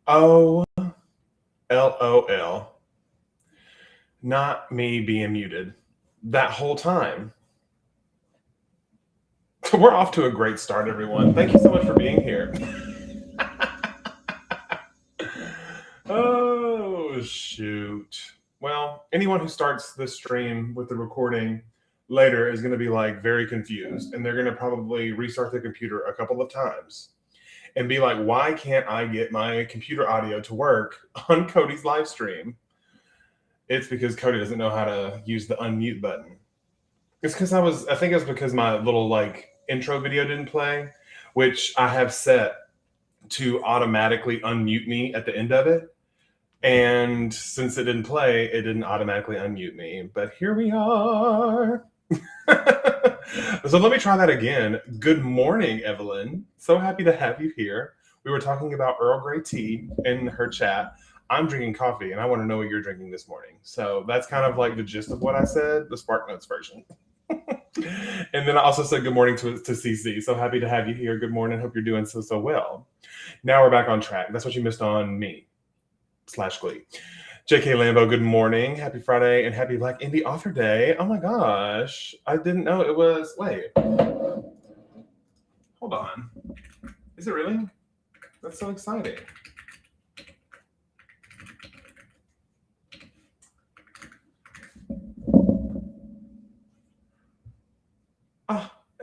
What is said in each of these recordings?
Oh, LOL. Not me being muted that whole time. We're off to a great start, everyone. Thank you so much for being here. Oh, shoot. Well, anyone who starts this stream with the recording later is going to be like very confused, and they're going to probably restart the computer a couple of times and be like, why can't I get my computer audio to work on Cody's live stream? It's because Cody doesn't know how to use the unmute button. It's because I think it was because my little like intro video didn't play, which I have set to automatically unmute me at the end of it. And since it didn't play, it didn't automatically unmute me. But here we are. So let me try that again. Good morning, Evelyn. So happy to have you here. We were talking about Earl Grey tea in her chat. I'm drinking coffee, and I want to know what you're drinking this morning. So that's kind of like the gist of what I said, the Spark Notes version. And then I also said good morning to CC. So happy to have you here. Good morning. Hope you're doing so well. Now we're back on track. That's what you missed on me. /Glee. JK Lambo, good morning. Happy Friday and happy Black Indie Author Day. Oh my gosh. I didn't know it was. Wait. Hold on. Is it really? That's so exciting.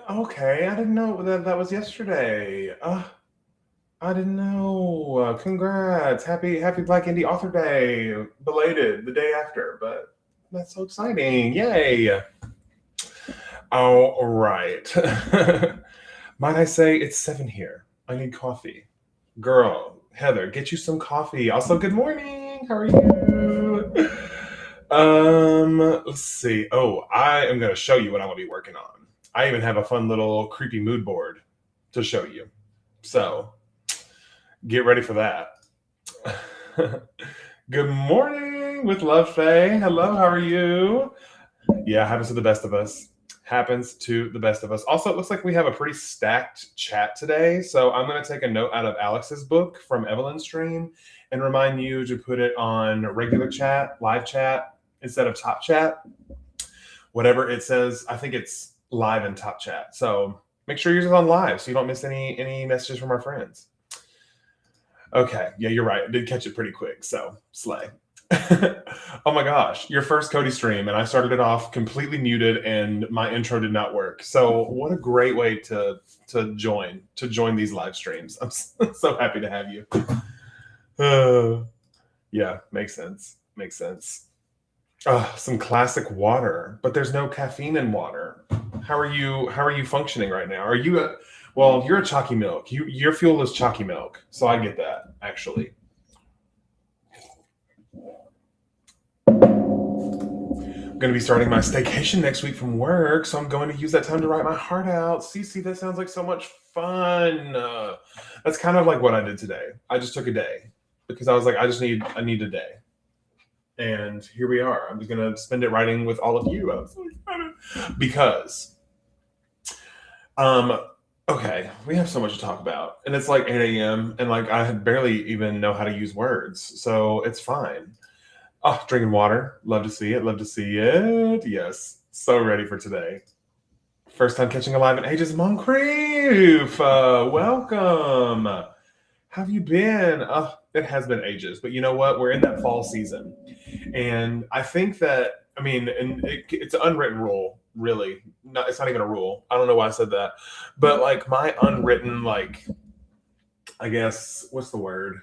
Okay. I didn't know that was yesterday. I didn't know. Congrats. Happy Black Indie Author Day. Belated, the day after, but that's so exciting. Yay. All right. Might I say it's 7 here. I need coffee. Girl, Heather, get you some coffee. Also, good morning. How are you? Let's see. Oh, I am going to show you what I'm going to be working on. I even have a fun little creepy mood board to show you. So get ready for that. Good morning with Love Faye. Hello, how are you? Yeah, happens to the best of us. Happens to the best of us. Also, it looks like we have a pretty stacked chat today. So I'm going to take a note out of Alex's book from Evelyn's stream and remind you to put it on regular chat, live chat, instead of top chat. Whatever it says, I think it's live and top chat. So make sure yours is on live so you don't miss any messages from our friends. Okay, yeah, you're right. I did catch it pretty quick, so slay. Oh my gosh, your first Cody stream, and I started it off completely muted, and my intro did not work. So what a great way to join these live streams. I'm so happy to have you. Yeah, makes sense. Makes sense. Some classic water, but there's no caffeine in water. How are you functioning right now? Are you well, you're a chalky milk. Your fuel is chalky milk, so I get that, actually. I'm going to be starting my staycation next week from work, so I'm going to use that time to write my heart out. Cece, that sounds like so much fun. That's kind of like what I did today. I just took a day because I was like, I need a day. And here we are. I'm just going to spend it writing with all of you. I'm so excited. Because okay, we have so much to talk about, and it's like 8 a.m. and like I barely even know how to use words, so it's fine. Oh, drinking water. Love to see it. Love to see it. Yes, so ready for today. First time catching a live in ages, Moncrief. Welcome. How have you been? It has been ages, but you know what? We're in that fall season, and I think that it's an unwritten rule. Really, it's not even a rule. I don't know why I said that, but like my unwritten, like, I guess, what's the word,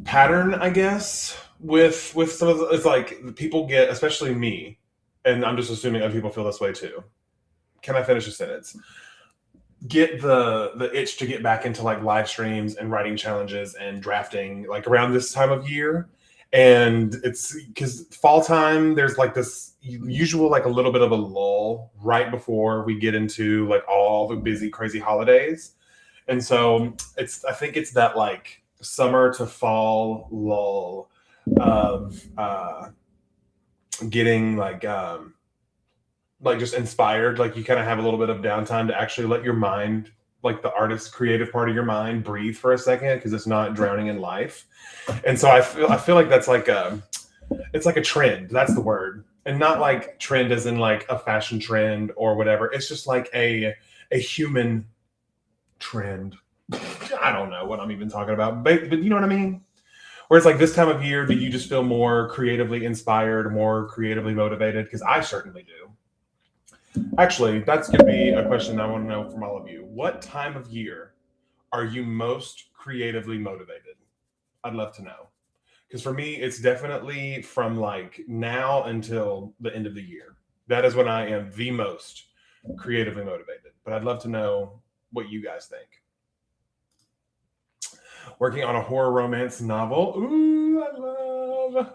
pattern, I guess, with some of it's like people get, especially me, and I'm just assuming other people feel this way too. Can I finish a sentence? Get the itch to get back into like live streams and writing challenges and drafting like around this time of year. And it's because fall time, there's like this usual like a little bit of a lull right before we get into like all the busy crazy holidays. And so I think it's that like summer to fall lull of getting like just inspired, like you kind of have a little bit of downtime to actually let your mind like the artist creative part of your mind breathe for a second because it's not drowning in life. And so I feel like that's like it's like a trend. That's the word. And not like trend as in like a fashion trend or whatever. It's just like a human trend. I don't know what I'm even talking about, but you know what I mean? Where it's like this time of year, do you just feel more creatively inspired, more creatively motivated? Because I certainly do. Actually, that's going to be a question I want to know from all of you. What time of year are you most creatively motivated? I'd love to know. Because for me, it's definitely from like now until the end of the year. That is when I am the most creatively motivated. But I'd love to know what you guys think. Working on a horror romance novel. Ooh, I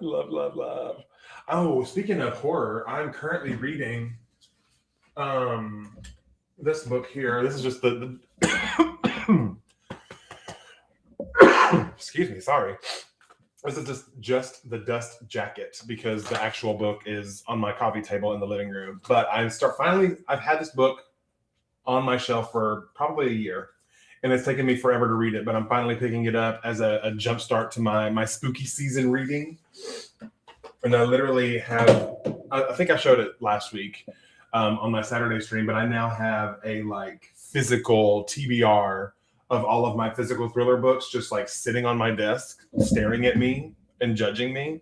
love. Oh, speaking of horror, I'm currently reading this book here. This is just the excuse me, sorry. This is just the dust jacket because the actual book is on my coffee table in the living room. But I've had this book on my shelf for probably a year, and it's taken me forever to read it, but I'm finally picking it up as a jumpstart to my spooky season reading. And I literally have, I think I showed it last week on my Saturday stream, but I now have a like physical TBR of all of my physical thriller books just like sitting on my desk, staring at me and judging me.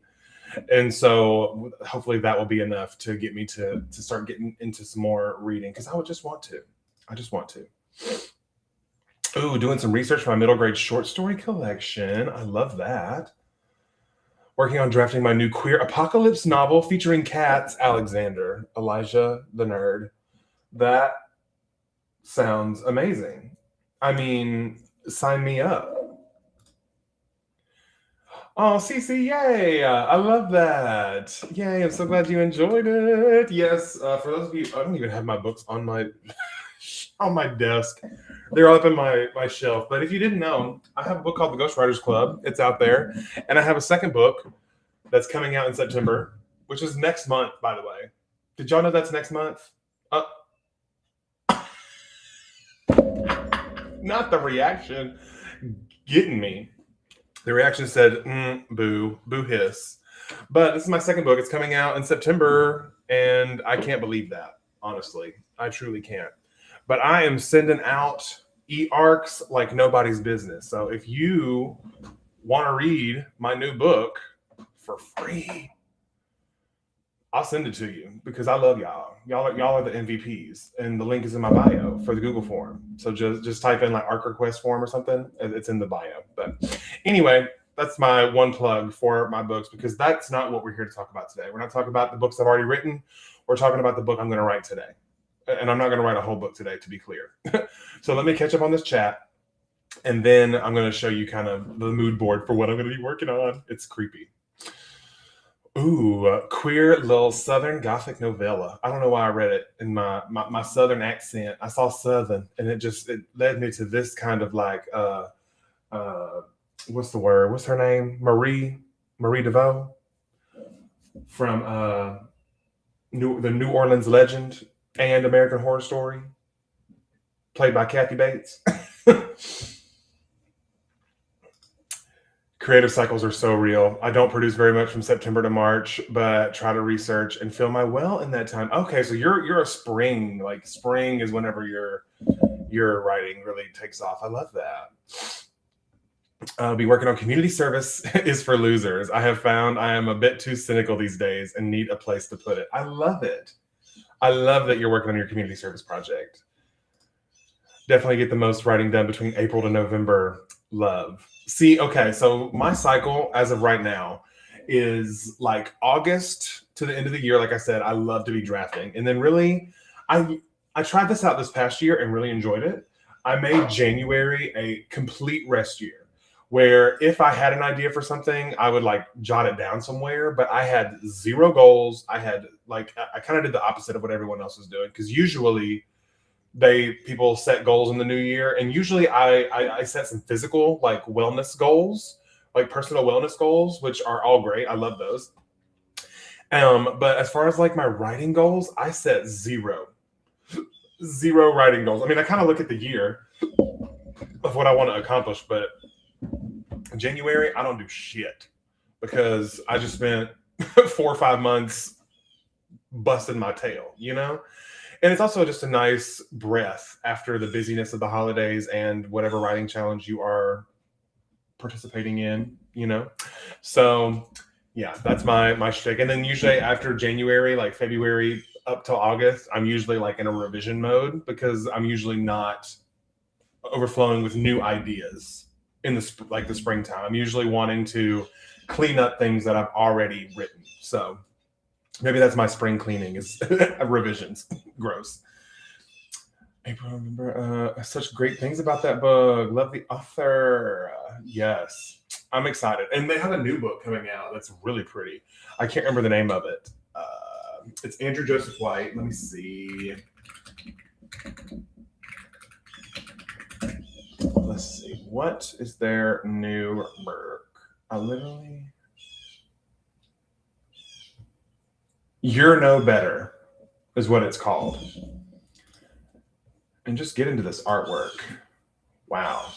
And so hopefully that will be enough to get me to start getting into some more reading because I would just want to. I just want to. Ooh, doing some research for my middle grade short story collection. I love that. Working on drafting my new queer apocalypse novel featuring cats, Alexander, Elijah the Nerd. That sounds amazing. I mean, sign me up. Oh, Cece, yay! I love that. Yay, I'm so glad you enjoyed it. Yes, for those of you, I don't even have my books on my on my desk. They're all up in my shelf. But if you didn't know, I have a book called The Ghostwriters Club. It's out there. And I have a second book that's coming out in September, which is next month, by the way. Did y'all know that's next month? Not the reaction getting me. The reaction said, boo, boo hiss. But this is my second book. It's coming out in September, and I can't believe that, honestly. I truly can't. But I am sending out e-arcs like nobody's business. So if you want to read my new book for free, I'll send it to you because I love y'all. Y'all are the MVPs, and the link is in my bio for the Google form. So just type in like ARC request form or something. It's in the bio. But anyway, that's my one plug for my books because that's not what we're here to talk about today. We're not talking about the books I've already written. We're talking about the book I'm going to write today. And I'm not going to write a whole book today, to be clear. So let me catch up on this chat, and then I'm going to show you kind of the mood board for what I'm going to be working on. It's creepy. Ooh, queer little Southern Gothic novella. I don't know why I read it in my Southern accent. I saw Southern, and it led me to this kind of like, what's the word? What's her name? Marie DeVoe from the New Orleans Legend and American Horror Story, played by Kathy Bates. Creative cycles are so real. I don't produce very much from September to March, but try to research and fill my well in that time. Okay, so you're a spring. Like spring is whenever your writing really takes off. I love that. I'll be working on community service is for losers. I have found I am a bit too cynical these days and need a place to put it. I love it. I love that you're working on your community service project. Definitely get the most writing done between April to November. Love. See, okay, so my cycle as of right now is like August to the end of the year. Like I said, I love to be drafting. And then really, I tried this out this past year and really enjoyed it. I made January a complete rest year where if I had an idea for something, I would like jot it down somewhere, but I had zero goals. I kind of did the opposite of what everyone else was doing because usually people set goals in the new year, and usually I set some physical like wellness goals, like personal wellness goals, which are all great. I love those. But as far as like my writing goals, I set zero writing goals. I mean, I kind of look at the year of what I want to accomplish. But in January, I don't do shit because I just spent 4 or 5 months busting my tail, you know? And it's also just a nice breath after the busyness of the holidays and whatever writing challenge you are participating in, you know? So yeah, that's my shtick. And then usually after January, like February up till August, I'm usually like in a revision mode because I'm usually not overflowing with new ideas in the springtime. I'm usually wanting to clean up things that I've already written. So maybe that's my spring cleaning is revisions. Gross. April, remember such great things about that book. Love the author. Yes, I'm excited. And they have a new book coming out that's really pretty. I can't remember the name of it. It's Andrew Joseph White. Let me see. Let's see. What is their new book? You're No Better is what it's called. And just get into this artwork. Wow.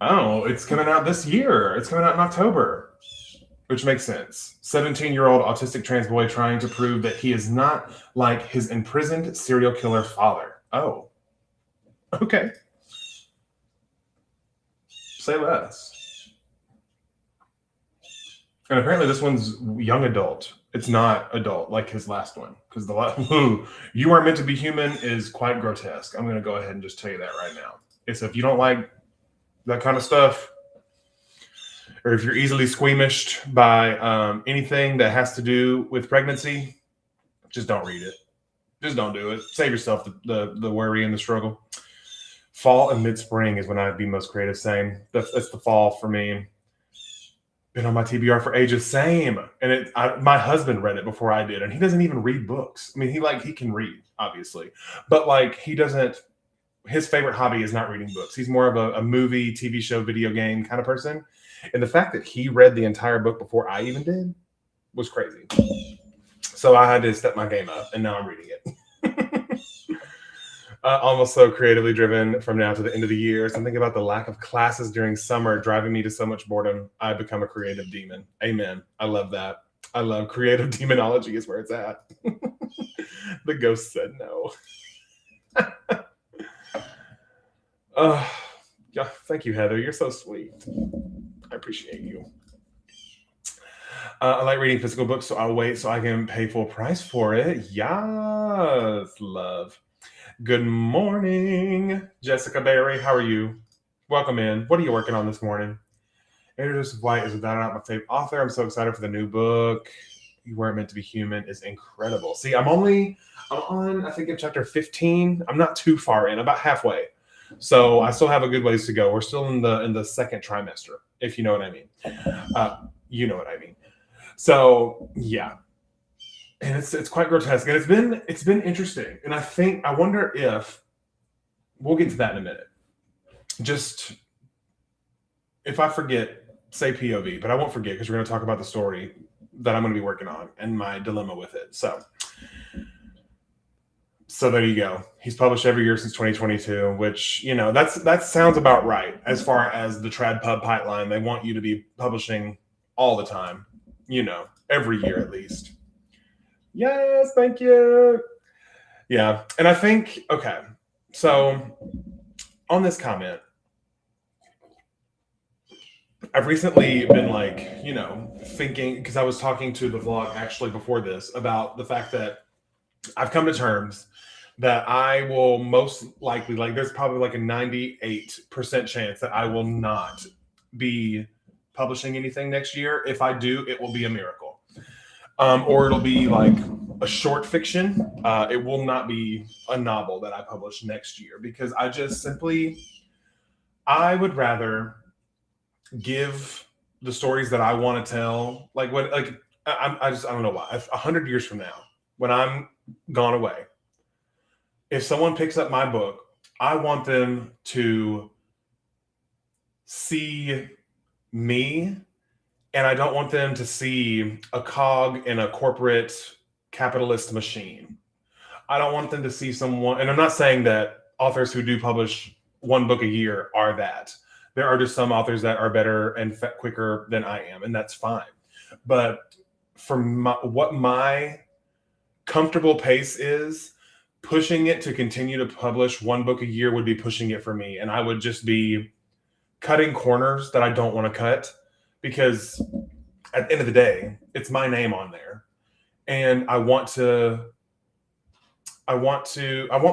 Oh, it's coming out this year. It's coming out in October, which makes sense. 17-year-old autistic trans boy trying to prove that he is not like his imprisoned serial killer father. Oh, okay. Say less. And apparently this one's young adult. It's not adult like his last one. Because the last You Are Meant to Be Human is quite grotesque. I'm going to go ahead and just tell you that right now. So if you don't like that kind of stuff, or if you're easily squeamished by anything that has to do with pregnancy, just don't read it. Just don't do it. Save yourself the worry and the struggle. Fall and mid-spring is when I'd be most creative. Same. That's the fall for me. Been on my TBR for ages. Same. And my husband read it before I did, and he doesn't even read books. I mean, he can read, obviously, but like he doesn't. His favorite hobby is not reading books. He's more of a movie, TV show, video game kind of person. And the fact that he read the entire book before I even did was crazy. So I had to step my game up, and now I'm reading it. Almost so creatively driven from now to the end of the year. Something about the lack of classes during summer driving me to so much boredom. I become a creative demon. Amen. I love that. I love creative demonology is where it's at. The ghost said no. Yeah, thank you, Heather. You're so sweet. I appreciate you. I like reading physical books, so I'll wait so I can pay full price for it. Yes, love. Good morning, Jessica Berry. How are you? Welcome in. What are you working on this morning? Andrew Joseph White is without a doubt my favorite author. I'm so excited for the new book. You Weren't Meant to Be Human is incredible. See, I'm on, I think, in chapter 15. I'm not too far in, about halfway. So I still have a good ways to go. We're still in the second trimester, if you know what I mean. You know what I mean. So yeah. And it's quite grotesque, and it's been interesting. And I wonder if we'll get to that in a minute. Just if I forget, say POV, but I won't forget because we're going to talk about the story that I'm going to be working on and my dilemma with it. So there you go. He's published every year since 2022, which that sounds about right as far as the Trad Pub pipeline. They want you to be publishing all the time, every year at least. Yes, thank you. Yeah. And I think, okay, so on this comment, I've recently been thinking, because I was talking to the vlog actually before this about the fact that I've come to terms that I will most likely, there's probably a 98% chance that I will not be publishing anything next year. If I do, it will be a miracle. Or it'll be a short fiction. It will not be a novel that I publish next year because I just I would rather give the stories that I want to tell. I don't know why. 100 years from now, when I'm gone away, if someone picks up my book, I want them to see me. And I don't want them to see a cog in a corporate capitalist machine. I don't want them to see someone, and I'm not saying that authors who do publish one book a year are that. There are just some authors that are better and quicker than I am, and that's fine. But for what my comfortable pace is, pushing it to continue to publish one book a year would be pushing it for me. And I would just be cutting corners that I don't want to cut, because at the end of the day, it's my name on there. And I want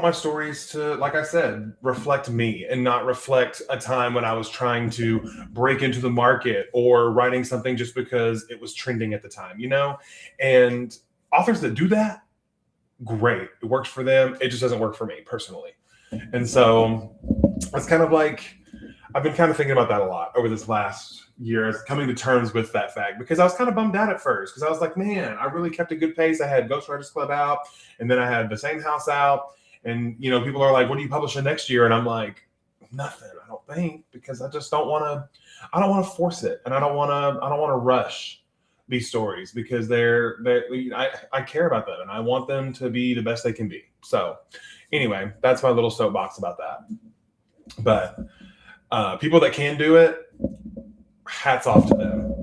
my stories to, like I said, reflect me and not reflect a time when I was trying to break into the market or writing something just because it was trending at the time, you know? And authors that do that, great. It works for them. It just doesn't work for me personally. And so it's kind of like, I've been kind of thinking about that a lot over this last year, coming to terms with that fact, because I was kind of bummed out at first, because I was like, man, I really kept a good pace. I had Ghostwriters Club out, and then I had The Same House out, and you know, people are like, what are you publishing next year? And I'm like, nothing, I don't think, because I just don't want to force it, and I don't want to rush these stories, because I care about them and I want them to be the best they can be. So anyway, that's my little soapbox about that. But people that can do it, hats off to them.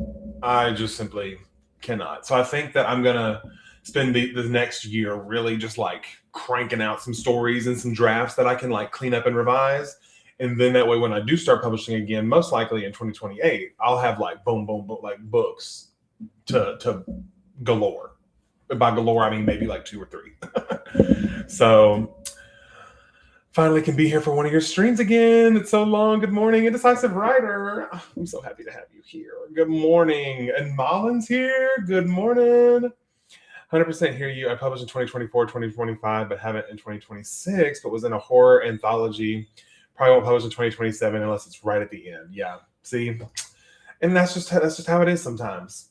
I just simply cannot. So I think that I'm gonna spend the next year really just like cranking out some stories and some drafts that I can like clean up and revise. And then that way, when I do start publishing again, most likely in 2028, I'll have like boom, boom, boom, like books to galore. By galore, I mean maybe like 2 or 3. So finally can be here for one of your streams again. It's so long. Good morning, Indecisive Writer. I'm so happy to have you here. Good morning. And Malin's here. Good morning. 100% hear you. I published in 2024, 2025, but haven't in 2026, but was in a horror anthology. Probably won't publish in 2027 unless it's right at the end. Yeah. See? And that's just how it is sometimes.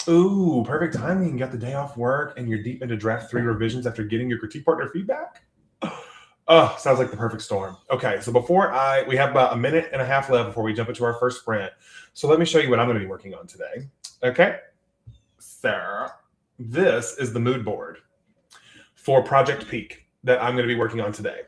Ooh, perfect timing. You got the day off work and you're deep into draft 3 revisions after getting your critique partner feedback. Oh, sounds like the perfect storm. Okay, so we have about a minute and a half left before we jump into our first sprint. So let me show you what I'm going to be working on today. Okay, so this is the mood board for Project Peak that I'm going to be working on today.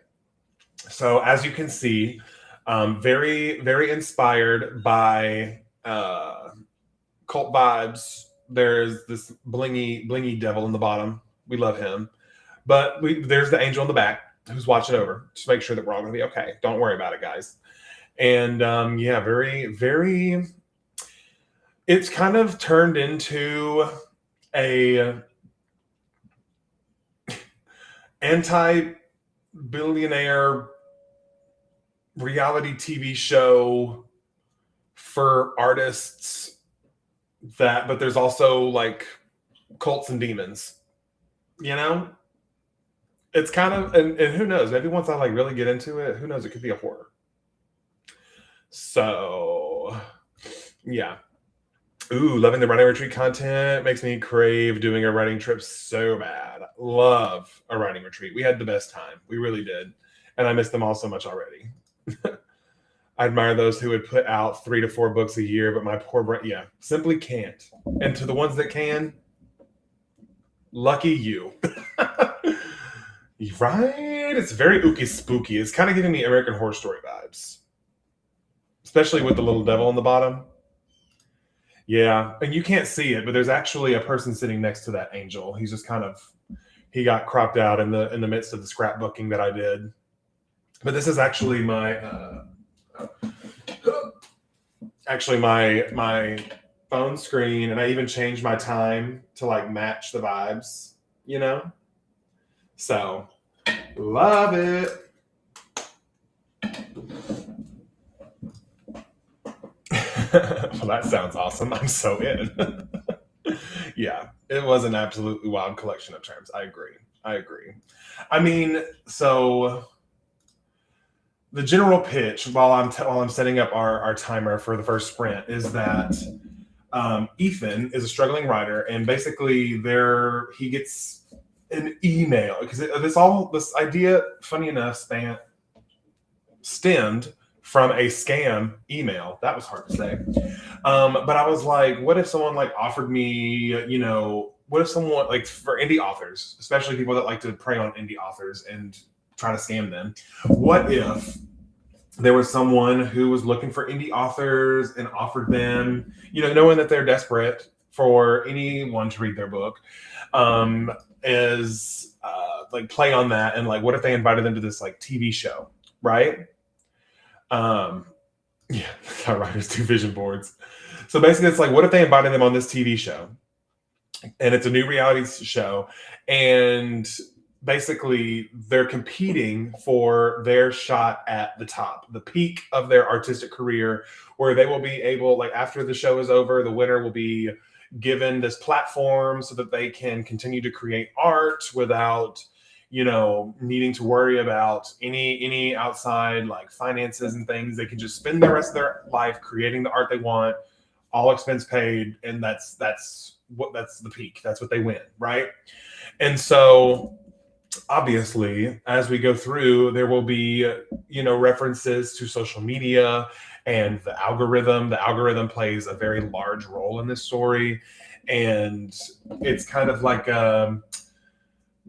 So as you can see, very, very inspired by cult vibes. There's this blingy devil in the bottom. We love him. But there's the angel in the back who's watching over. Just make sure that we're all going to be okay. Don't worry about it, guys. And yeah, very, very, it's kind of turned into a anti-billionaire reality TV show for artists but there's also like cults and demons, you know? It's kind of, and who knows, maybe once I like really get into it, who knows, it could be a horror. So yeah. Ooh, loving the writing retreat content. Makes me crave doing a writing trip so bad. Love a writing retreat. We had the best time. We really did. And I miss them all so much already. I admire those who would put out 3 to 4 books a year, but my poor brain, simply can't. And to the ones that can, lucky you. Right? It's very ooky spooky. It's kind of giving me American Horror Story vibes. Especially with the little devil on the bottom. Yeah, and you can't see it, but there's actually a person sitting next to that angel. He's just he got cropped out in the midst of the scrapbooking that I did. But this is actually my my phone screen, and I even changed my time to like match the vibes, you know? So, love it. Well, that sounds awesome. I'm so in. Yeah, it was an absolutely wild collection of terms. I agree. I mean, so the general pitch while I'm setting up our timer for the first sprint is that Ethan is a struggling writer, and basically he gets an email because this idea, funny enough, stemmed from a scam email. That was hard to say. But I was like, what if someone like offered me, what if someone, like for indie authors, especially people that like to prey on indie authors and try to scam them, what if there was someone who was looking for indie authors and offered them, knowing that they're desperate for anyone to read their book, is like play on that, and like what if they invited them to this like TV show, right? Um, yeah, that's how writers do vision boards. So basically, it's like, what if they invited them on this TV show, and it's a new reality show, and basically they're competing for their shot at the top, the peak of their artistic career, where they will be able, like after the show is over, the winner will be given this platform so that they can continue to create art without needing to worry about any outside like finances and things. They can just spend the rest of their life creating the art they want, all expense paid, and that's the peak. That's what they win, right? And so obviously, as we go through, there will be references to social media and the algorithm. The algorithm plays a very large role in this story, and it's kind of like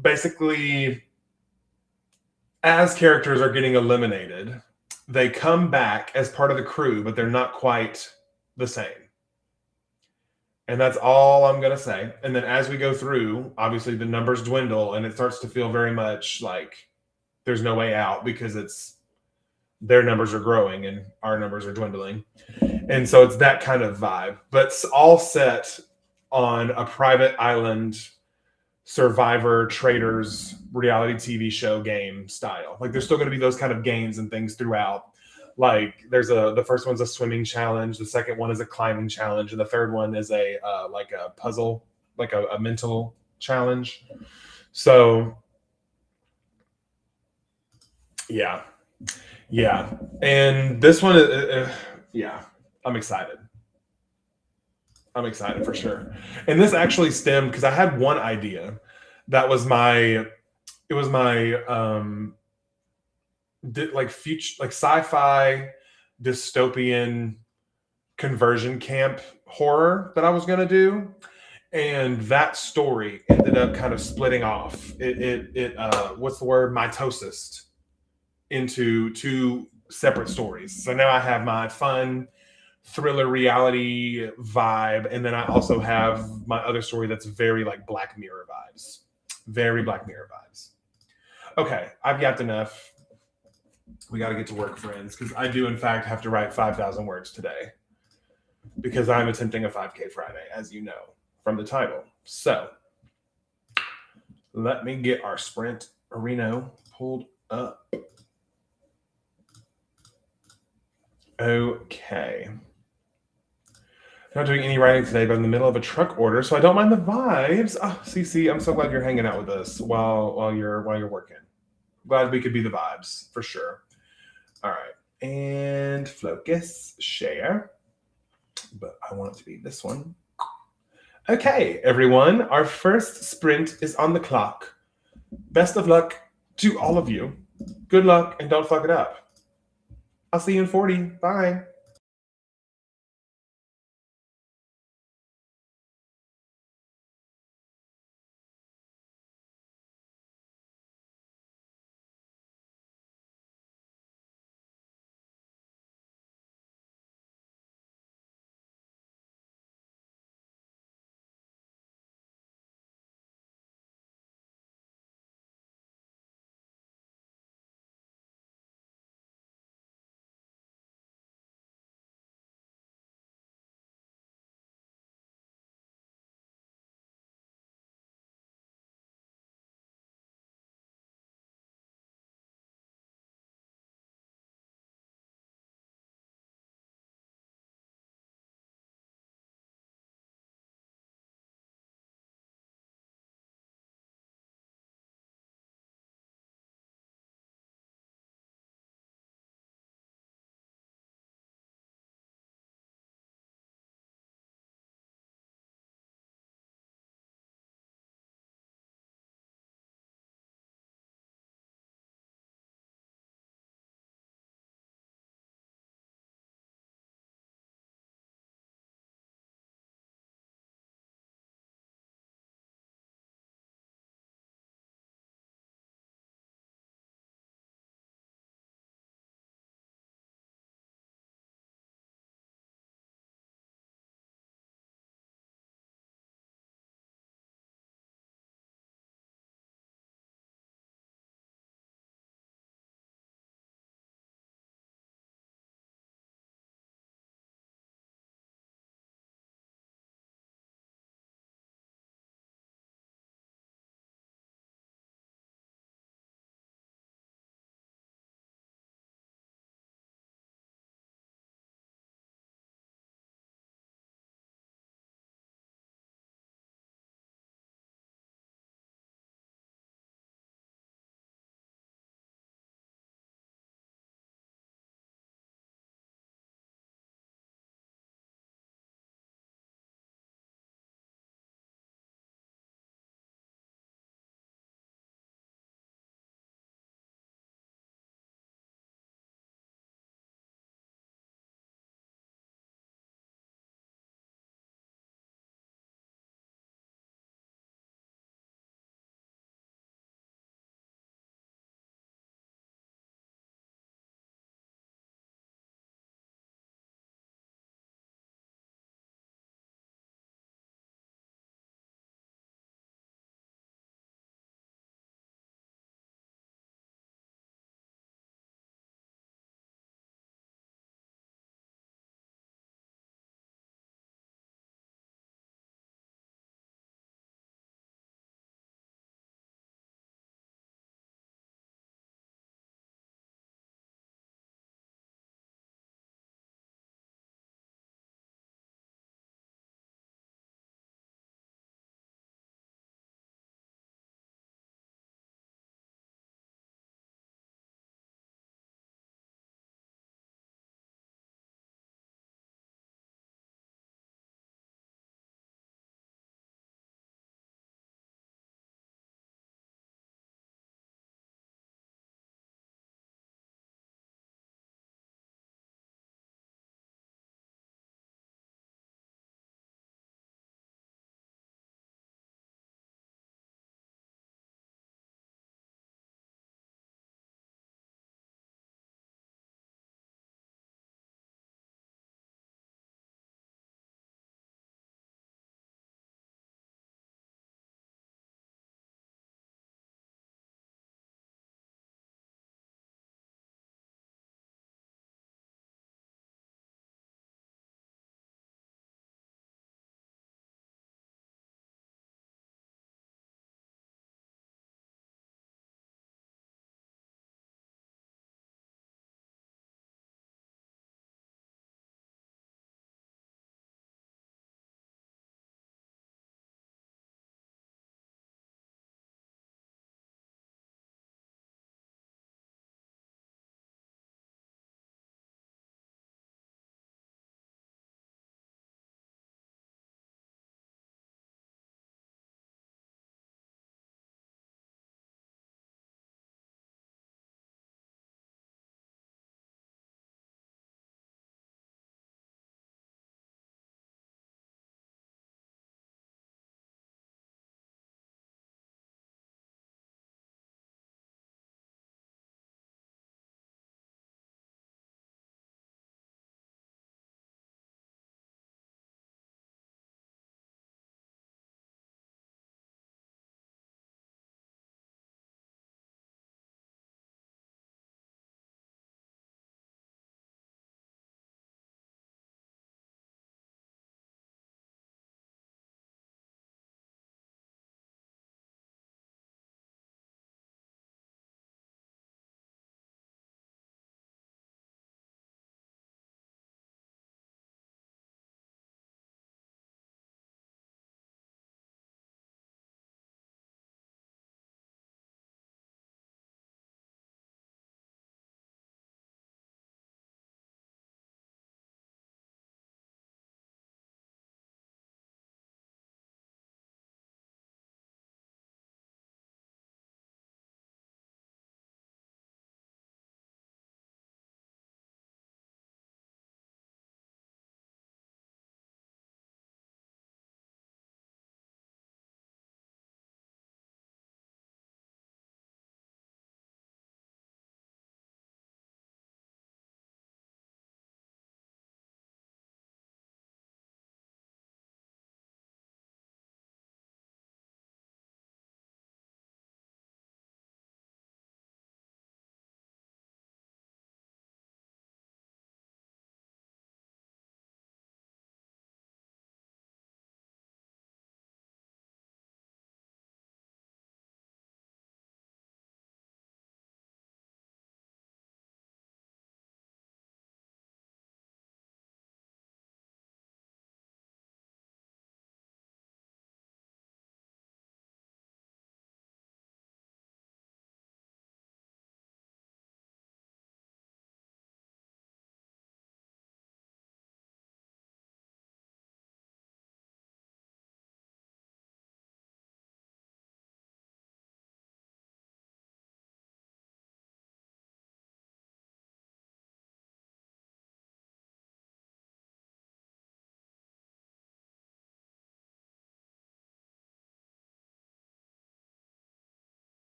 basically, as characters are getting eliminated, they come back as part of the crew, but they're not quite the same. And that's all I'm going to say. And then as we go through, obviously the numbers dwindle, and it starts to feel very much like there's no way out, because it's their numbers are growing and our numbers are dwindling. And so it's that kind of vibe, but it's all set on a private island survivor traders reality TV show game style. Like there's still going to be those kind of games and things throughout. Like the first one's a swimming challenge, the second one is a climbing challenge, and the third one is a like a puzzle, like a mental challenge. So yeah, and this one, yeah, I'm excited. I'm excited for sure. And this actually stemmed because I had one idea that was my like future, like sci-fi dystopian conversion camp horror that I was going to do, and that story ended up kind of splitting off. It what's the word, mitosis, into two separate stories. So now I have my fun thriller reality vibe, and then I also have my other story that's very like Black Mirror vibes. Very Black Mirror vibes. Okay, I've yapped enough. We got to get to work, friends, because I do in fact have to write 5,000 words today, because I'm attempting a 5K Friday, as you know from the title. So let me get our sprint arena pulled up. Okay. Not doing any writing today, but in the middle of a truck order, so I don't mind the vibes. Oh, CC, I'm so glad you're hanging out with us while you're working. Glad we could be the vibes for sure. All right, and focus, share, but I want it to be this one. Okay, everyone, our first sprint is on the clock. Best of luck to all of you. Good luck, and don't fuck it up. I'll see you in 40. Bye.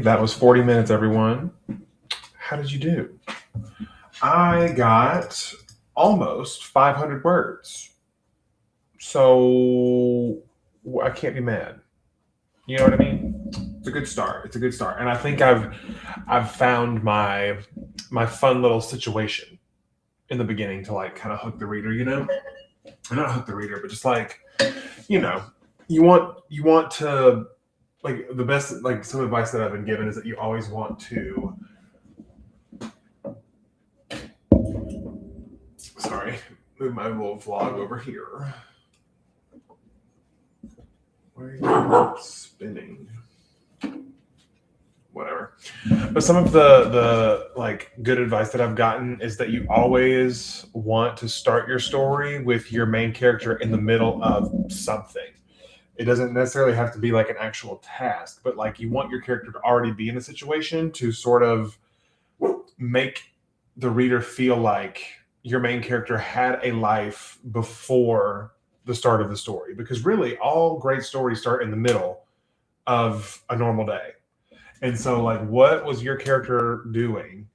that was 40 minutes, everyone. How did you do? I got almost 500 words. So I can't be mad. You know what I mean? It's a good start. It's a good start. And I think I've found my fun little situation in the beginning to like kind of hook the reader, you know? Or not hook the reader, but just like, you know, you want to, like, the best, like, some advice that I've been given is that you always want to, sorry, move my little vlog over here. Why are you spinning? Whatever. But some of the like good advice that I've gotten is that you always want to start your story with your main character in the middle of something. It doesn't necessarily have to be like an actual task, but like you want your character to already be in a situation to sort of make the reader feel like your main character had a life before the start of the story. Because really, all great stories start in the middle of a normal day. And so, like, what was your character doing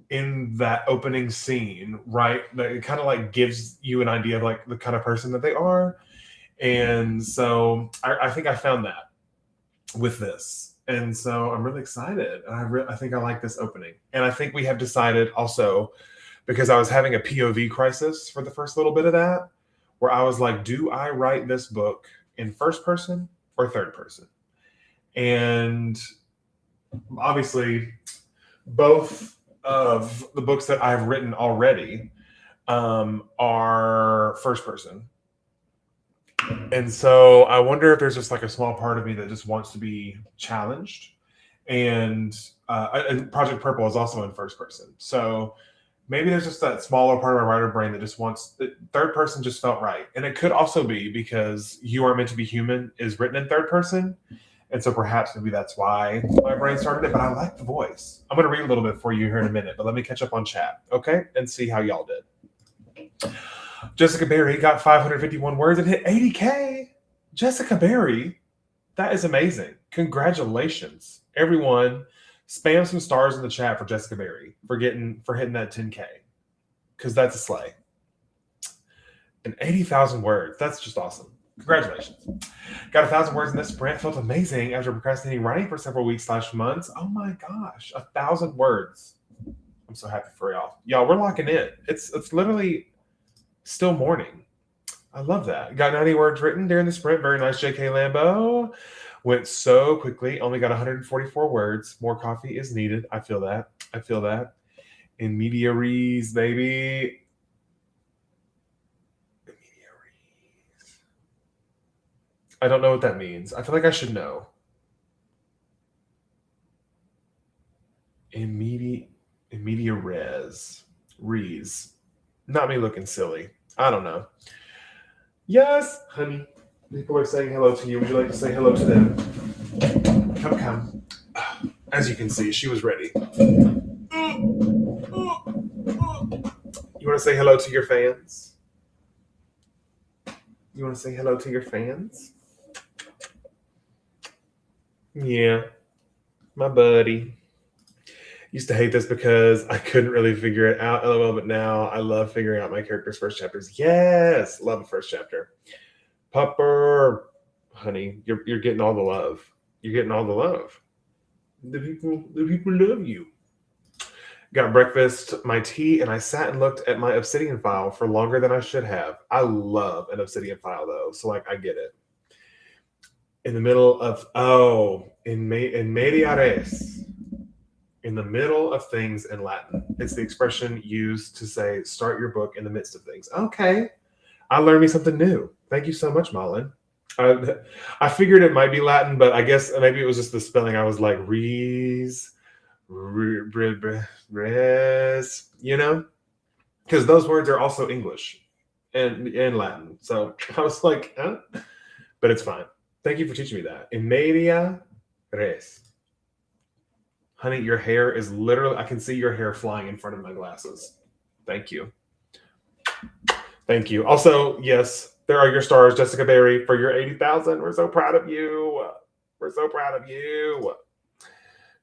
in that opening scene, right? That it kind of like gives you an idea of like the kind of person that they are. And so I think I found that with this. And so I'm really excited. And I think I like this opening. And I think we have decided also, because I was having a POV crisis for the first little bit of that, where I was like, do I write this book in first person or third person? And obviously, both of the books that I've written already are first person. And so I wonder if there's just like a small part of me that just wants to be challenged. And Project Purple is also in first person. So maybe there's just that smaller part of my writer brain that just wants third person just felt right. And it could also be because You Are Meant to Be Human is written in third person. And so perhaps maybe that's why my brain started it, but I like the voice. I'm going to read a little bit for you here in a minute, but let me catch up on chat, okay? And see how y'all did. Jessica Berry got 551 words and hit 80K. Jessica Berry, that is amazing. Congratulations. Everyone, spam some stars in the chat for Jessica Berry for hitting that 10K, because that's a slay. And 80,000 words, that's just awesome. Congratulations. Got 1,000 words in this sprint. Felt amazing after procrastinating writing for several weeks / months. Oh my gosh, 1,000 words. I'm so happy for y'all. Y'all, we're locking in. It's literally still morning. I love that. Got 90 words written during the sprint. Very nice, JK Lambo. Went so quickly. Only got 144 words. More coffee is needed. I feel that. I feel that. In media res, baby. I don't know what that means. I feel like I should know. In media res. Not me looking silly. I don't know. Yes, honey. People are saying hello to you. Would you like to say hello to them? Come. As you can see, she was ready. You want to say hello to your fans? You want to say hello to your fans? Yeah, my buddy. Used to hate this because I couldn't really figure it out, LOL, but now I love figuring out my character's first chapters. Yes, love the first chapter. Pupper, honey, you're getting all the love. You're getting all the love. The people love you. Got breakfast, my tea, and I sat and looked at my Obsidian file for longer than I should have. I love an Obsidian file though, so like I get it. In the middle of in media res. In the middle of things in Latin. It's the expression used to say start your book in the midst of things. Okay. I learned me something new. Thank you so much, Malin. I figured it might be Latin, but I guess maybe it was just the spelling. I was like, res, you know? Because those words are also English and Latin. So I was like, but it's fine. Thank you for teaching me that. In media res. Honey, your hair is literally, I can see your hair flying in front of my glasses. Thank you. Thank you. Also, yes, there are your stars, Jessica Berry, for your 80,000. We're so proud of you. We're so proud of you.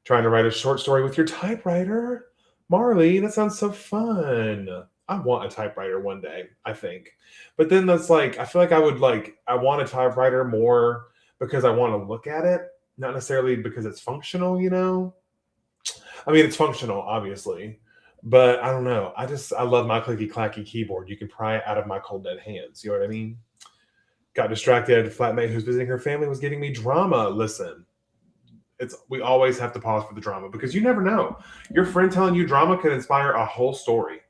Trying to write a short story with your typewriter? Marley, that sounds so fun. I want a typewriter one day, I think. But then that's like, I feel like I want a typewriter more because I want to look at it, not necessarily because it's functional, you know? I mean, it's functional, obviously, but I don't know. I love my clicky clacky keyboard. You can pry it out of my cold dead hands. You know what I mean? Got distracted. Flatmate who's visiting her family was giving me drama. Listen, we always have to pause for the drama because you never know. Your friend telling you drama can inspire a whole story.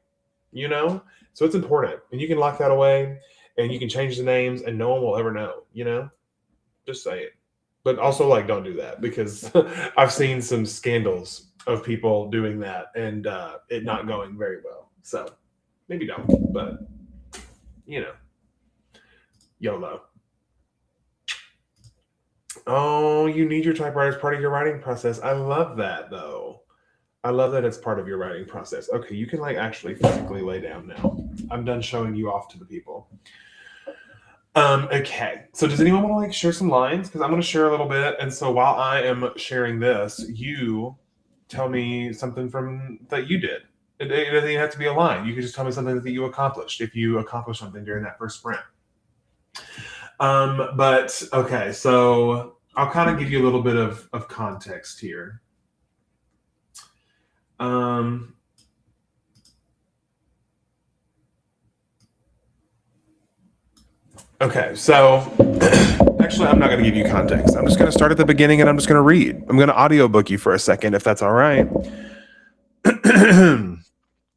You know, so it's important, and you can lock that away, and you can change the names, and no one will ever know. You know, just say it. But also, like, don't do that because I've seen some scandals of people doing that and it not going very well. So maybe don't, but you know, YOLO. Oh, you need your typewriter as part of your writing process. I love that though. I love that it's part of your writing process. Okay, you can like actually physically lay down now. I'm done showing you off to the people. Okay. So does anyone want to like share some lines? Because I'm going to share a little bit. And so while I am sharing this, you tell me something from that you did. It doesn't even have to be a line. You can just tell me something that you accomplished if you accomplished something during that first sprint. But okay, so I'll kind of give you a little bit of context here. Okay, so actually, I'm not going to give you context. I'm just going to start at the beginning and I'm just going to read. I'm going to audiobook you for a second, if that's all right.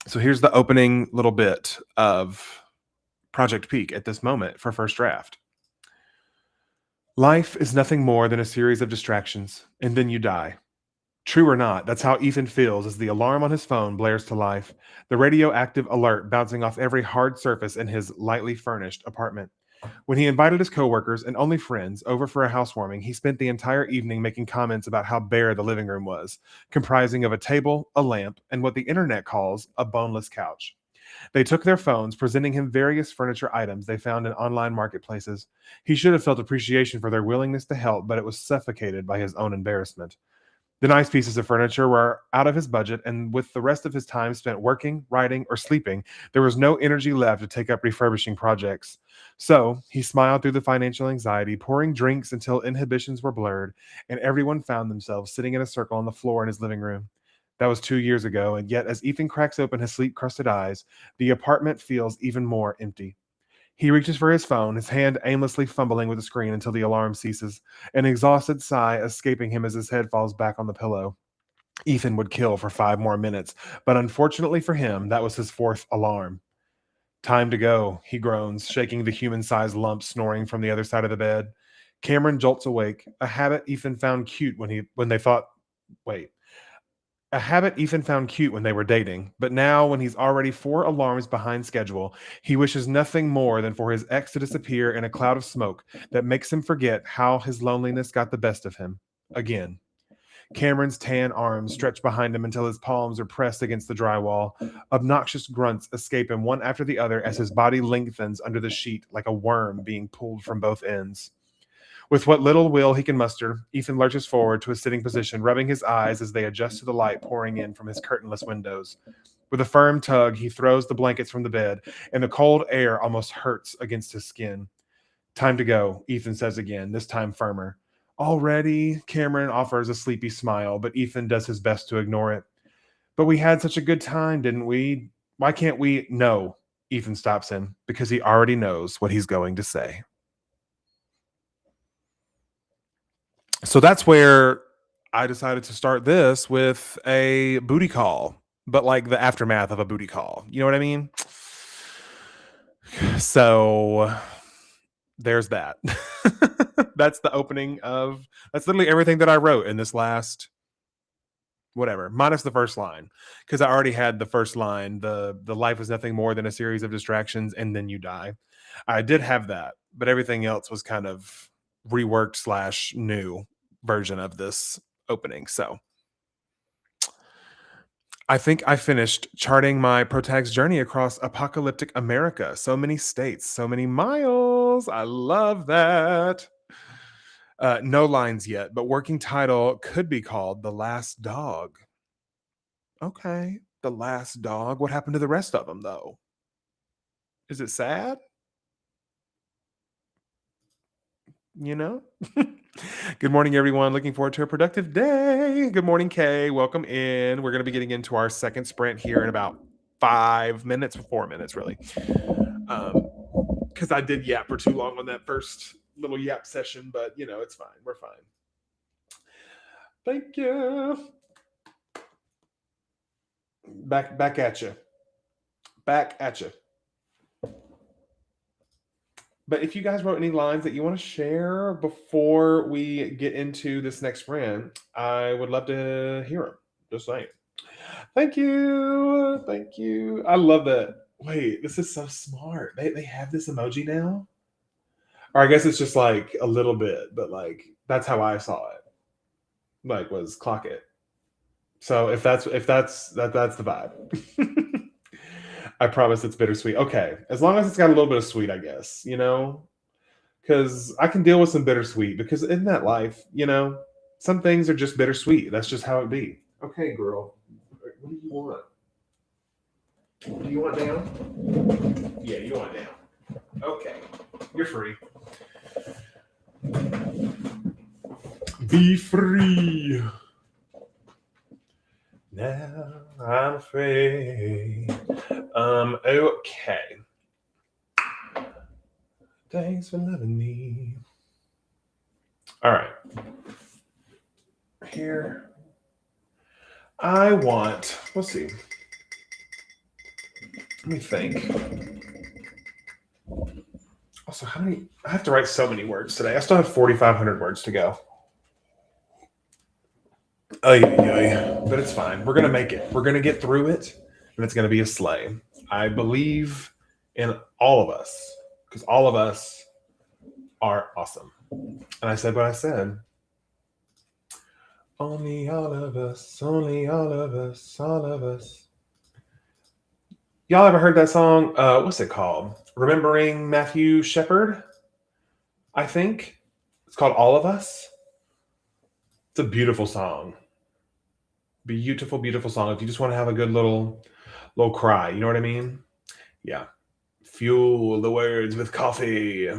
So here's the opening little bit of Project Peak at this moment for first draft. Life is nothing more than a series of distractions, and then you die. True or not, that's how Ethan feels as the alarm on his phone blares to life, the radioactive alert bouncing off every hard surface in his lightly furnished apartment. When he invited his coworkers and only friends over for a housewarming, he spent the entire evening making comments about how bare the living room was, comprising of a table, a lamp, and what the internet calls a boneless couch. They took their phones, presenting him various furniture items they found in online marketplaces. He should have felt appreciation for their willingness to help, but it was suffocated by his own embarrassment. The nice pieces of furniture were out of his budget, and with the rest of his time spent working, writing, or sleeping, there was no energy left to take up refurbishing projects. So he smiled through the financial anxiety, pouring drinks until inhibitions were blurred, and everyone found themselves sitting in a circle on the floor in his living room. That was 2 years ago, and yet as Ethan cracks open his sleep-crusted eyes, the apartment feels even more empty. He reaches for his phone, his hand aimlessly fumbling with the screen until the alarm ceases, an exhausted sigh escaping him as his head falls back on the pillow. Ethan would kill for 5 more minutes, but unfortunately for him, that was his fourth alarm. Time to go, he groans, shaking the human-sized lump snoring from the other side of the bed. Cameron jolts awake, a habit Ethan found cute when they thought, wait, a habit Ethan found cute when they were dating, but now when he's already 4 alarms behind schedule, he wishes nothing more than for his ex to disappear in a cloud of smoke that makes him forget how his loneliness got the best of him. Again. Cameron's tan arms stretch behind him until his palms are pressed against the drywall. Obnoxious grunts escape him one after the other as his body lengthens under the sheet like a worm being pulled from both ends. With what little will he can muster, Ethan lurches forward to a sitting position, rubbing his eyes as they adjust to the light pouring in from his curtainless windows. With a firm tug, he throws the blankets from the bed, and the cold air almost hurts against his skin. Time to go, Ethan says again, this time firmer. Already? Cameron offers a sleepy smile, but Ethan does his best to ignore it. But we had such a good time, didn't we? Why can't we? No, Ethan stops him, because he already knows what he's going to say. So that's where I decided to start this with a booty call, but like the aftermath of a booty call. You know what I mean? So there's that. That's the opening of, that's literally everything that I wrote in this last, whatever, minus the first line, because I already had the first line, the life is nothing more than a series of distractions and then you die. I did have that, but everything else was kind of reworked / new version of this opening. So I think I finished charting my protag's journey across apocalyptic America. So many states, so many miles. I love that. No lines yet, but working title could be called The Last Dog. Okay, The Last Dog. What happened to the rest of them, though? Is it sad? You know? Good morning, everyone. Looking forward to a productive day. Good morning, Kay. Welcome in. We're going to be getting into our second sprint here in about 5 minutes, 4 minutes, really. Because I did yap for too long on that first little yap session, but it's fine. We're fine. Thank you. Back at you. Back at you. But if you guys wrote any lines that you want to share before we get into this next sprint, I would love to hear them. Just saying. Thank you. Thank you. I love that. Wait, this is so smart. They have this emoji now? Or I guess it's just like a little bit, but like that's how I saw it. Like was clock it. So if that's the vibe. I promise it's bittersweet. Okay. As long as it's got a little bit of sweet, I guess, because I can deal with some bittersweet because in that life, some things are just bittersweet. That's just how it be. Okay, girl. What do you want? Do you want down? Yeah, you want down. Okay. You're free. Be free. Now I'm free. Okay. Thanks for loving me. All right. Here. Let's see. Let me think. Also, I have to write so many words today. I still have 4,500 words to go. But it's fine. We're going to make it. We're going to get through it, and it's going to be a sleigh. I believe in all of us, because all of us are awesome. And I said what I said. Only all of us, only all of us, all of us. Y'all ever heard that song? What's it called? Remembering Matthew Shepard, I think. It's called All of Us. It's a beautiful song. Beautiful, beautiful song. If you just want to have a good little cry, you know what I mean? Yeah. Fuel the words with coffee.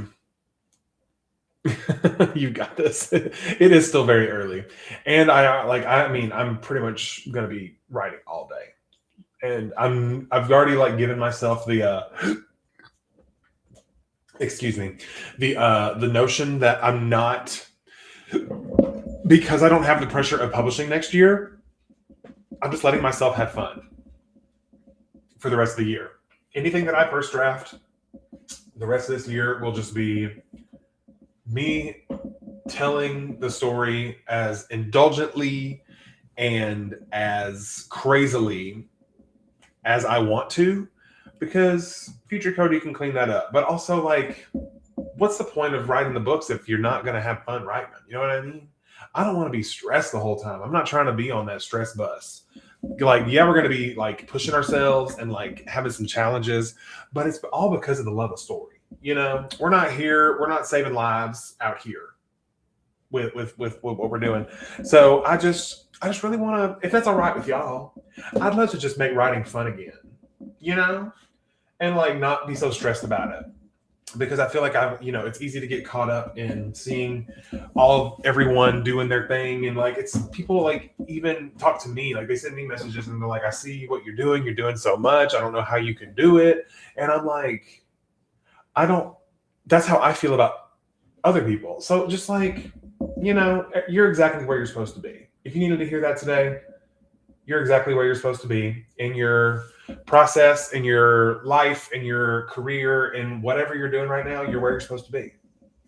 You got this. It is still very early. And I'm pretty much going to be writing all day. And I've already given myself the excuse me, the notion that I'm not, because I don't have the pressure of publishing next year, I'm just letting myself have fun for the rest of the year. Anything that I first draft, the rest of this year will just be me telling the story as indulgently and as crazily as I want to, because future Cody can clean that up. But also, what's the point of writing the books if you're not going to have fun writing them? You know what I mean? I don't want to be stressed the whole time. I'm not trying to be on that stress bus. We're going to be pushing ourselves and having some challenges, but it's all because of the love of story. We're not saving lives out here with what we're doing. So I just really want to, if that's all right with y'all, I'd love to just make writing fun again, and not be so stressed about it. Because I feel like it's easy to get caught up in seeing everyone doing their thing. And it's people even talk to me, they send me messages and they're like, I see what you're doing so much. I don't know how you can do it. And I'm like, that's how I feel about other people. So just you're exactly where you're supposed to be. If you needed to hear that today, you're exactly where you're supposed to be in your process, in your life, in your career, in whatever you're doing right now. You're where you're supposed to be.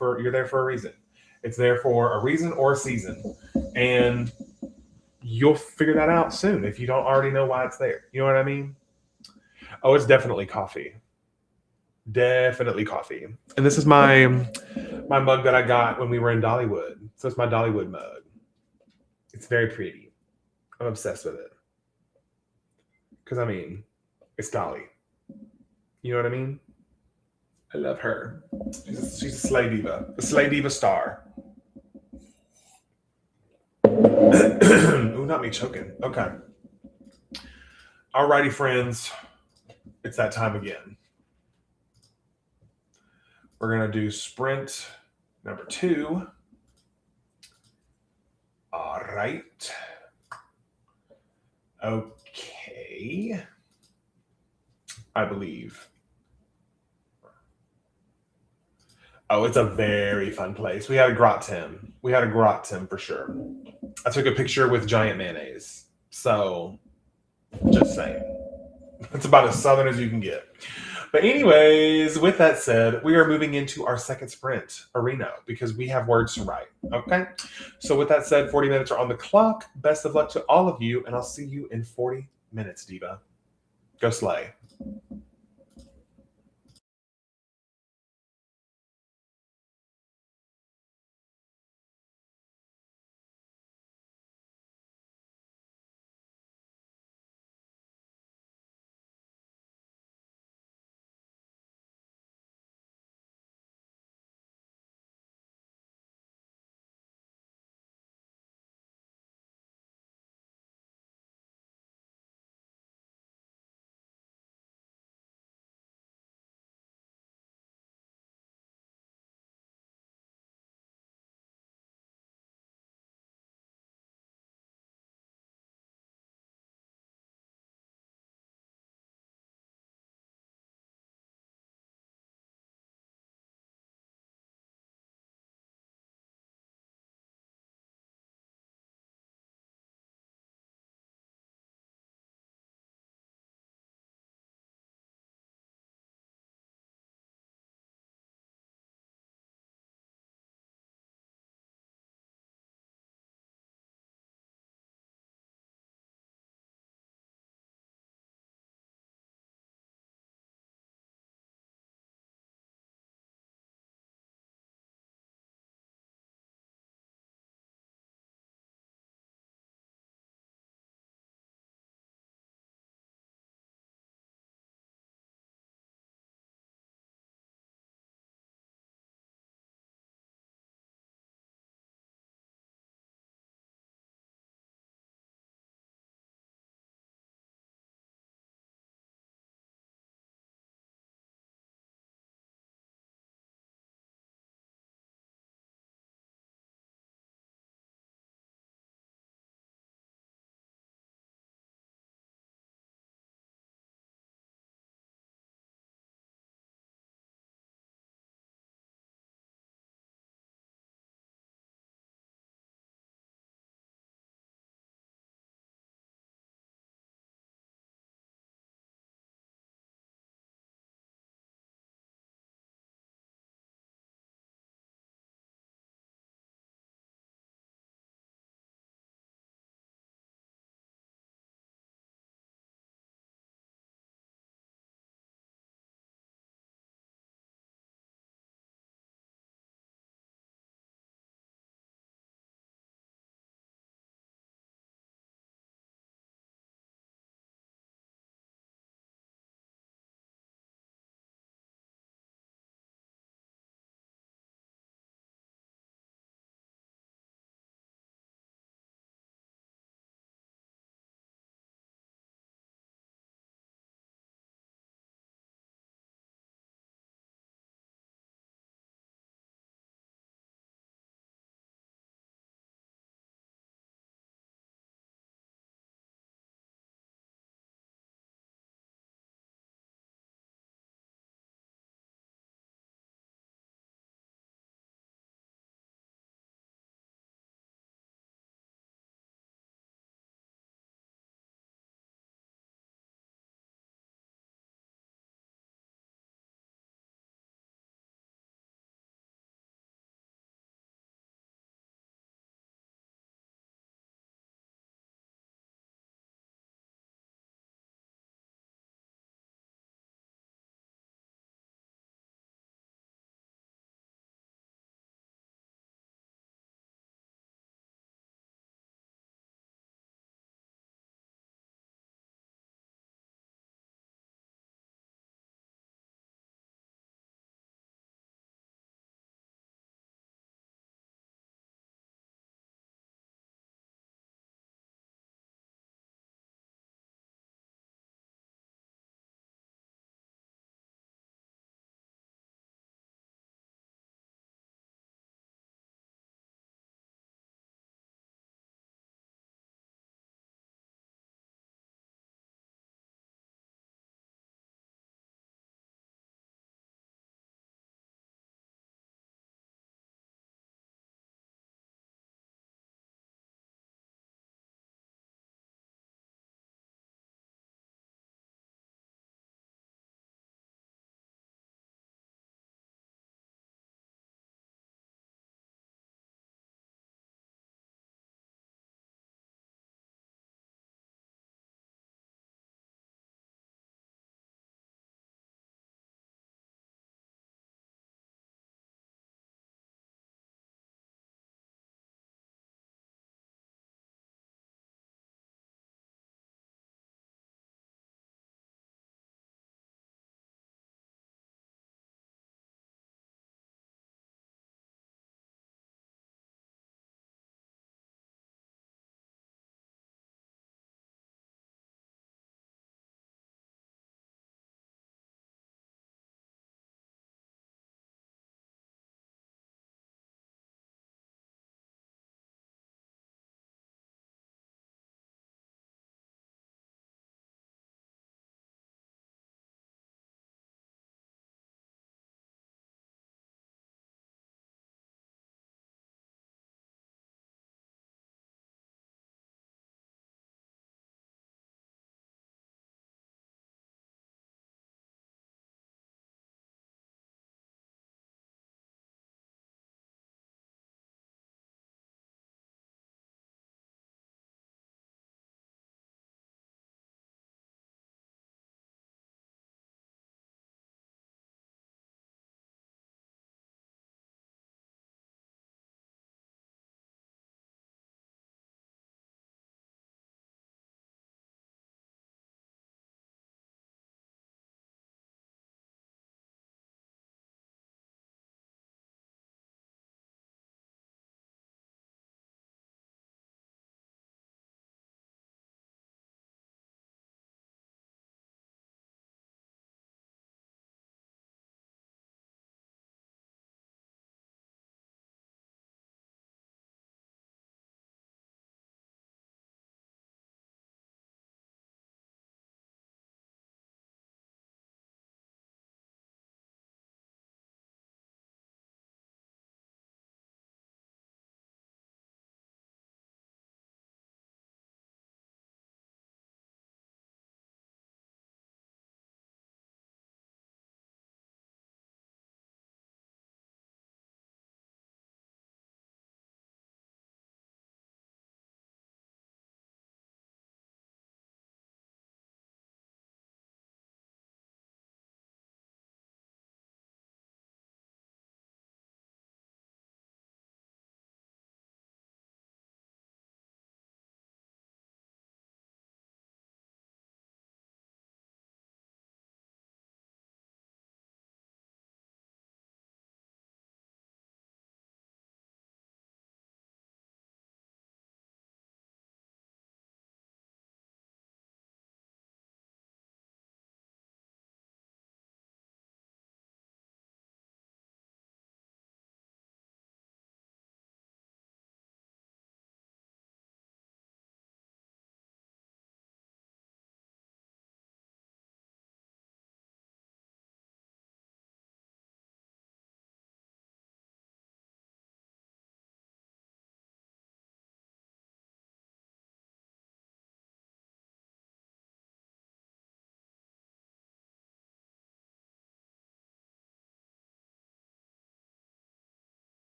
You're there for a reason. It's there for a reason or a season, and you'll figure that out soon if you don't already know why it's there. You know what I mean? Oh, it's definitely coffee. Definitely coffee. And this is my mug that I got when we were in Dollywood. So it's my Dollywood mug. It's very pretty. I'm obsessed with it. Because, it's Dolly. You know what I mean? I love her. She's a slay diva. A slay diva star. got me choking. Okay. Alrighty, friends. It's that time again. We're going to do sprint number 2. All right. Okay. I believe. Oh, it's a very fun place. We had a gratin. We had a gratin for sure. I took a picture with giant mayonnaise. So, just saying. It's about as southern as you can get. But anyways, with that said, we are moving into our second sprint arena because we have words to write. Okay? So with that said, 40 minutes are on the clock. Best of luck to all of you, and I'll see you in 40 minutes, Diva. Go slay.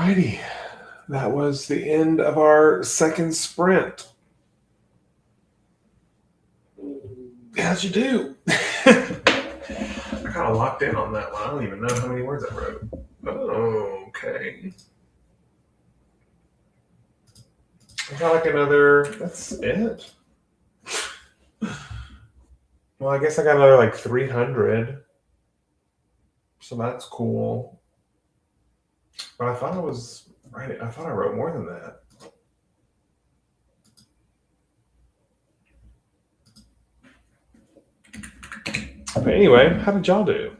righty. That was the end of our second sprint. How'd you do? I kind of locked in on that one. I don't even know how many words I wrote. Oh, okay. I got like another. That's it. Well, I guess I got another like 300. So that's cool. But I thought I was right. I thought I wrote more than that. But anyway, how did y'all do?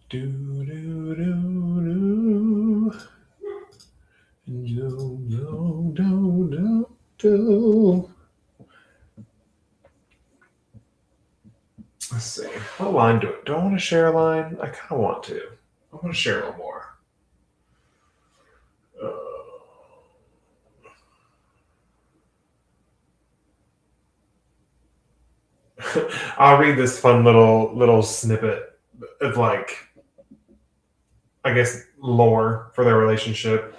Do do do do do do do do. Let's see. What line do I want to share a line? I kind of want to. I want to share a little more. I'll read this fun little snippet of like, I guess, lore for their relationship.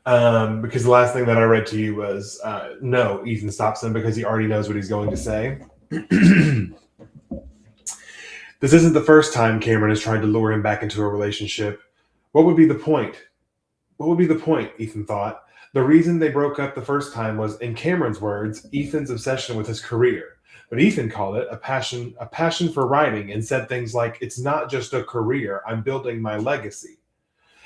Because the last thing that I read to you was no, Ethan stops him because he already knows what he's going to say. This isn't the first time Cameron has tried to lure him back into a relationship. What would be the point? What would be the point, Ethan thought. The reason they broke up the first time was, in Cameron's words, Ethan's obsession with his career. But Ethan called it a passion for writing, and said things like, it's not just a career, I'm building my legacy.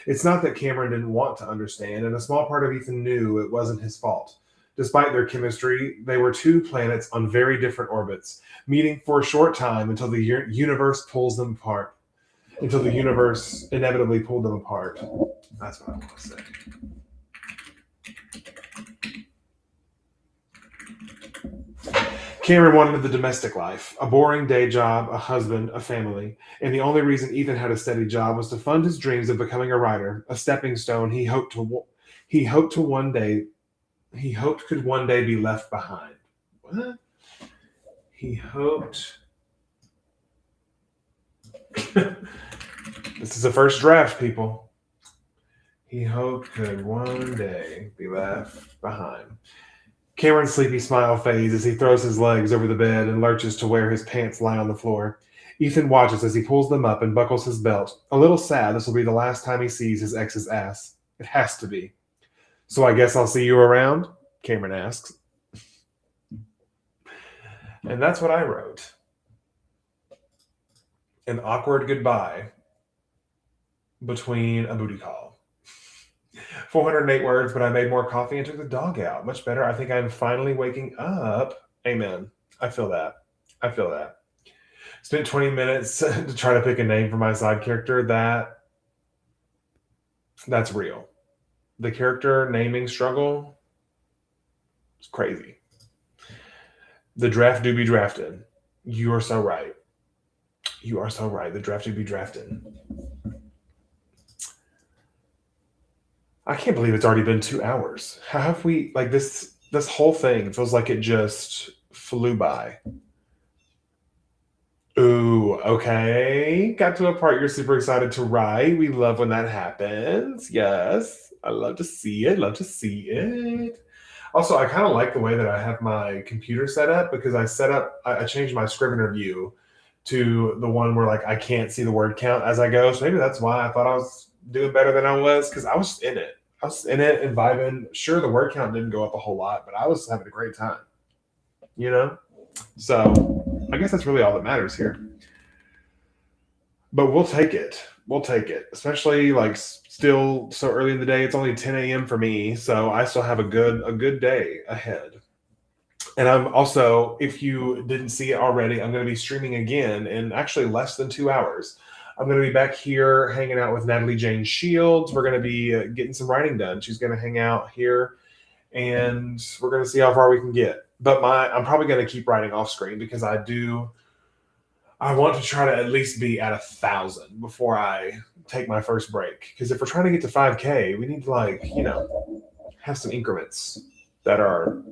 It's not that Cameron didn't want to understand, and a small part of Ethan knew it wasn't his fault. Despite their chemistry, they were two planets on very different orbits, meeting for a short time until the universe pulls them apart. Until the universe inevitably pulled them apart. That's what I want to say. Cameron wanted the domestic life, a boring day job, a husband, a family, and the only reason Ethan had a steady job was to fund his dreams of becoming a writer, a stepping stone he hoped could one day be left behind. What? He hoped. This is the first draft, people. He hoped could one day be left behind. Cameron's sleepy smile fades as he throws his legs over the bed and lurches to where his pants lie on the floor. Ethan watches as he pulls them up and buckles his belt. A little sad this will be the last time he sees his ex's ass. It has to be. So I guess I'll see you around? Cameron asks. And that's what I wrote. An awkward goodbye between a booty call. 408 words, but I made more coffee and took the dog out. Much better. I think I'm finally waking up. Amen. I feel that. Spent 20 minutes to try to pick a name for my side character. That's real. The character naming struggle is crazy. The draft do be drafted. You are so right. The draft do be drafted. I can't believe it's already been 2 hours. How have we, like, this whole thing feels like it just flew by. Ooh, okay. Got to a part you're super excited to write. We love when that happens. Yes. I love to see it. Also, I kind of like the way that I have my computer set up, because I changed my Scrivener view to the one where like I can't see the word count as I go. So maybe that's why I thought I was doing better than I was, because I was just in it. I was in it and vibing. Sure, the word count didn't go up a whole lot, but I was having a great time. You know? So I guess that's really all that matters here. But we'll take it. Especially like still so early in the day. It's only 10 a.m. for me, so I still have a good day ahead. And I'm also, if you didn't see it already, I'm going to be streaming again in actually less than 2 hours. I'm going to be back here hanging out with Natalie Jane Shields. We're going to be getting some writing done. She's going to hang out here, and we're going to see how far we can get. But I'm probably going to keep writing off screen, because I want to try to at least be at 1,000 before I take my first break. Because if we're trying to get to 5K, we need to have some increments that are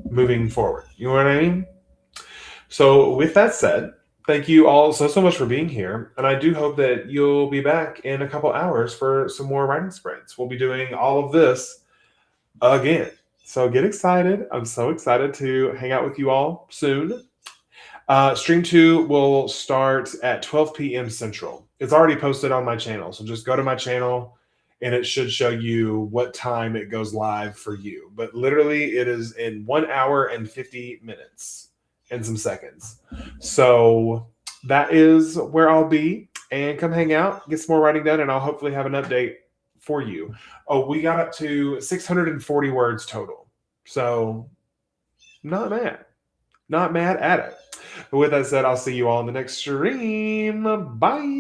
moving forward. You know what I mean? So, with that said, thank you all so much for being here. And I do hope that you'll be back in a couple hours for some more writing sprints. We'll be doing all of this again. So, get excited. I'm so excited to hang out with you all soon. Stream 2 will start at 12 p.m. Central. It's already posted on my channel. So, just go to my channel and it should show you what time it goes live for you. But literally, it is in 1 hour and 50 minutes and some seconds. So that is where I'll be. And come hang out, get some more writing done, and I'll hopefully have an update for you. Oh, we got up to 640 words total. So not mad. Not mad at it. But with that said, I'll see you all in the next stream. Bye.